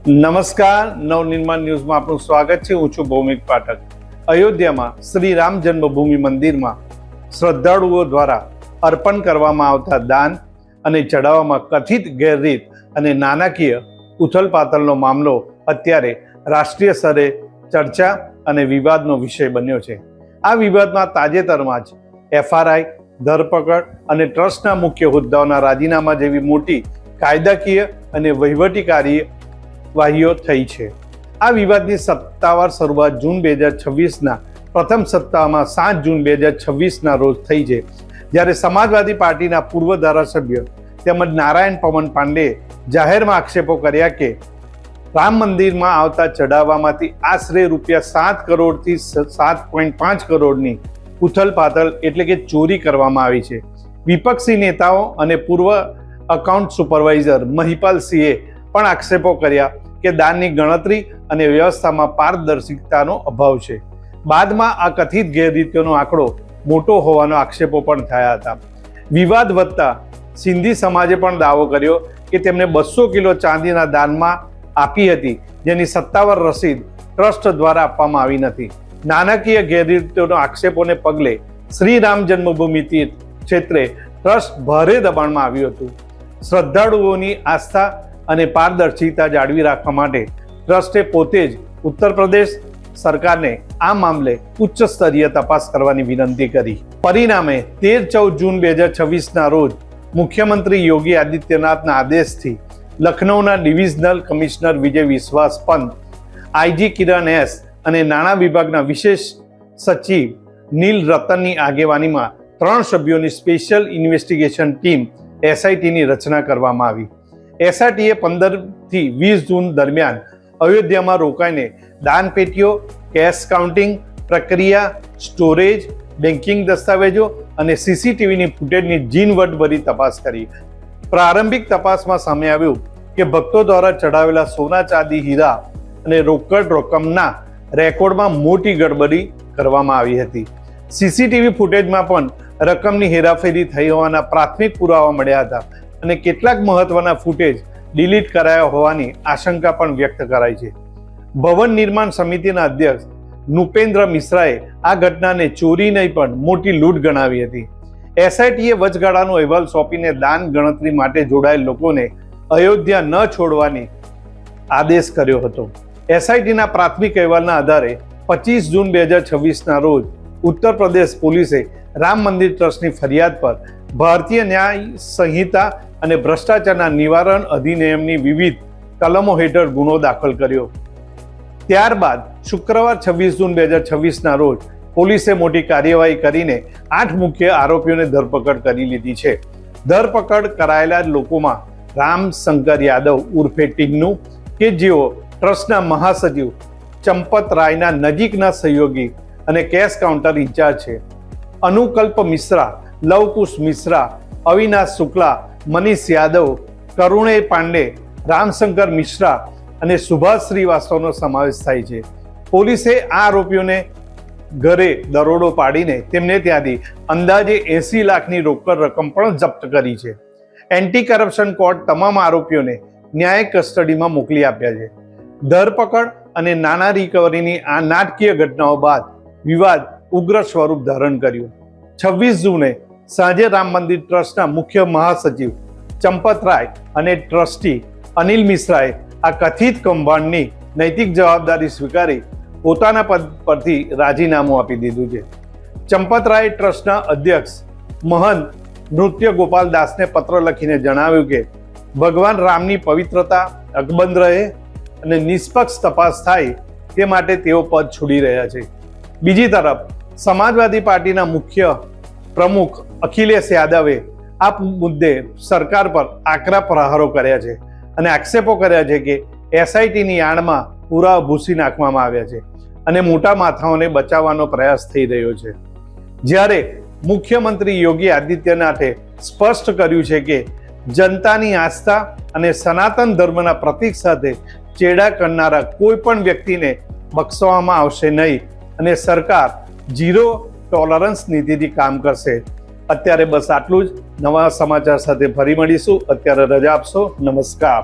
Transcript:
નમસ્કાર, નવનિર્માણ ન્યૂઝમાં આપનું સ્વાગત છે. હું છું ભૌમિક પાઠક. અયોધ્યામાં શ્રી રામ જન્મભૂમિ મંદિરમાં શ્રદ્ધાળુઓ દ્વારા અર્પણ કરવામાં આવતા દાન અને ચઢાવવામાં કથિત ગેરરીત અને નાણાકીય ઉથલપાથલનો મામલો અત્યારે રાષ્ટ્રીય સ્તરે ચર્ચા અને વિવાદનો વિષય બન્યો છે. આ વિવાદમાં તાજેતરમાં જ એફઆરઆઈ, ધરપકડ અને ટ્રસ્ટના મુખ્ય હોદ્દાઓના રાજીનામા જેવી મોટી કાયદાકીય અને વહીવટી કાર્યવાહીઓ થઈ છે. આ વિવાદની સત્તાવાર શરૂઆત જૂન 2026ના પ્રથમ સપ્તાહમાં 7 જૂન 2026ના રોજ થઈ છે, જ્યારે સમાજવાદી પાર્ટીના પૂર્વ ધારાસભ્ય તેમજ નારાયણ પવન પાંડેએ જાહેરમાં આક્ષેપો કર્યા કે રામ મંદિરમાં આવતા ચઢાવવામાંથી આશરે ₹7 કરોડથી 7.5 કરોડની ઉથલપાથલ એટલે કે ચોરી કરવામાં આવી છે. વિપક્ષી નેતાઓ અને પૂર્વ અકાઉન્ટ સુપરવાઇઝર મહિપાલ સિંહે પણ આક્ષેપો કર્યા કે દાનની ગણતરી અને વ્યવસ્થામાં પારદર્શિતાનો અભાવ છે. બાદમાં આ કથિત ગેરરીતિનો આંકડો મોટો હોવાનો આક્ષેપો પણ થયા હતા. વિવાદ વધતા સિંધી સમાજે પણ દાવો કર્યો કે તેમને 200 કિલો ચાંદીના દાનમાં આપી હતી, જેની સત્તાવાર રસીદ ટ્રસ્ટ દ્વારા આપવામાં આવી નથી. નાણાકીય ગેરરીતિઓના આક્ષેપોને પગલે શ્રી રામ જન્મભૂમિ તીર્થ ક્ષેત્રે ટ્રસ્ટ ભારે દબાણમાં આવ્યું હતું. શ્રદ્ધાળુઓની આસ્થા અને પારદર્શિતા જાળવી રાખવા માટે ટ્રસ્ટે પોતે જ ઉત્તર પ્રદેશ સરકારને આ મામલે ઉચ્ચ સ્તરીય તપાસ કરવાની વિનંતી કરી. પરિણામે 13-14 જૂન 2026ના રોજ મુખ્યમંત્રી યોગી આદિત્યનાથના આદેશથી લખનૌના ડિવિઝનલ કમિશનર વિજય વિશ્વાસ પંત, આઈજી કિરણ એસ અને નાણાં વિભાગના વિશેષ સચિવ નીલ રતનની આગેવાનીમાં 3 સભ્યોની સ્પેશિયલ ઇન્વેસ્ટિગેશન ટીમ એસઆઈટીની રચના કરવામાં આવી. એસઆઈટીએ 15થી 20 જૂન દરમિયાન અયોધ્યામાં રોકાઈને દાન પેટીઓ, કેશ કાઉન્ટિંગ પ્રક્રિયા, સ્ટોરેજ, બેન્કિંગ દસ્તાવેજો અને સીસીટીવીની ફૂટેજની ઝીણવટભરી તપાસ કરી. પ્રારંભિક તપાસમાં સામે આવ્યું કે ભક્તો દ્વારા ચઢાવેલા સોના, ચાંદી, હીરા અને રોકડ રકમના રેકોર્ડમાં મોટી ગડબડી કરવામાં આવી હતી. સીસીટીવી ફૂટેજમાં પણ રકમની હેરાફેરી થઈ હોવાના પ્રાથમિક પુરાવા મળ્યા હતા અને કેટલાક મહત્વના ફૂટેજ ડિલીટ કરાયા હોવાની આશંકા પણ વ્યક્ત કરાઈ છે. ભવન નિર્માણ સમિતિના અધ્યક્ષ નૃપેન્દ્ર મિશ્રાએ આ ઘટનાને ચોરી નહીં પણ મોટી લૂંટ ગણાવી હતી. એસઆઈટીએ વચગાળાનો અહેવાલ સોંપીને દાન ગણતરી માટે જોડાયેલ લોકોને અયોધ્યા ન છોડવાની આદેશ કર્યો હતો. એસઆઈટીના પ્રાથમિક અહેવાલના આધારે 25 જૂન 2026ના રોજ ઉત્તર પ્રદેશ પોલીસે રામ મંદિર ટ્રસ્ટની ફરિયાદ પર ભારતીય ન્યાય સંહિતા અને ભ્રષ્ટાચારના નિવારણ અધિનિયમની વિવિધ કલમો હેઠળ ગુનો દાખલ કર્યો. ત્યારબાદ શુક્રવાર 26 જૂન 2026ના રોજ પોલીસે મોટી કાર્યવાહી કરીને 8 મુખ્ય આરોપીઓને ધરપકડ કરી લીધી છે. ધરપકડ કરાયેલા લોકોમાં રામ શંકર યાદવ ઉર્ફે ટીન્નુ, કે જેઓ ટ્રસ્ટના મહાસચિવ ચંપત રાયના નજીકના સહયોગી અને કેશ કાઉન્ટર ઇન્ચાર્જ છે. અનુકલ્પ મિશ્રા, લવકુશ મિશ્રા, અવિનાશ શુક્લા, મનીષ યાદવ, કરુણે પાંડે, રામશંકર મિશ્રા અને સુભાષ શ્રીવાસ્તવનો સમાવેશ થાય છે. પોલીસે આ આરોપીઓને ઘરે દરોડો પાડીને તેમને ત્યાંથી અંદાજે 80 લાખની રોકડ રકમ પણ જપ્ત કરી છે. એન્ટી કરપ્શન કોર્ટ તમામ આરોપીઓને ન્યાયિક કસ્ટડીમાં મોકલી આપ્યા છે. ધરપકડ અને નાણાં રિકવરીની આ નાટકીય ઘટનાઓ બાદ વિવાદ ઉગ્ર સ્વરૂપ ધારણ કર્યું. 26 જૂને સાંજે રામ મંદિર ટ્રસ્ટના મુખ્ય મહાસચિવ ચંપત રાય અને ટ્રસ્ટી અનિલ મિશ્રાએ આ કથિત કૌભાંડની નૈતિક જવાબદારી સ્વીકારી પોતાના પદ પરથી રાજીનામું આપી દીધું છે. ચંપત રાય ટ્રસ્ટના અધ્યક્ષ મહંત નૃત્ય ગોપાલ દાસને પત્ર લખીને જણાવ્યું કે ભગવાન રામની પવિત્રતા અકબંધ રહે અને નિષ્પક્ષ તપાસ થાય તે માટે તેઓ પદ છોડી રહ્યા છે. બીજી તરફ સમાજવાદી પાર્ટીના મુખ્ય પ્રમુખ અખિલેશ યાદવે આ મુદ્દે સરકાર પર આકરા પ્રહારો કર્યા છે અને આક્ષેપો કર્યા છે કે એસઆઈટીની આડમાં પુરાવા ભૂસી નાખવામાં આવ્યા છે અને મોટા માથાઓને બચાવવાનો પ્રયાસ થઈ રહ્યો છે. જ્યારે મુખ્યમંત્રી યોગી આદિત્યનાથે સ્પષ્ટ કર્યું છે કે જનતાની આસ્થા અને સનાતન ધર્મના પ્રતીક સાથે ચેડા કરનારા કોઈ પણ વ્યક્તિને બક્ષવામાં આવશે નહીં અને સરકાર ઝીરો ટોલરન્સ નીતિથી કામ કરશે. અત્યારે બસ આટલું જ. નવા સમાચાર સાથે ફરી મળીશું. અત્યારે રજા આપશો. નમસ્કાર.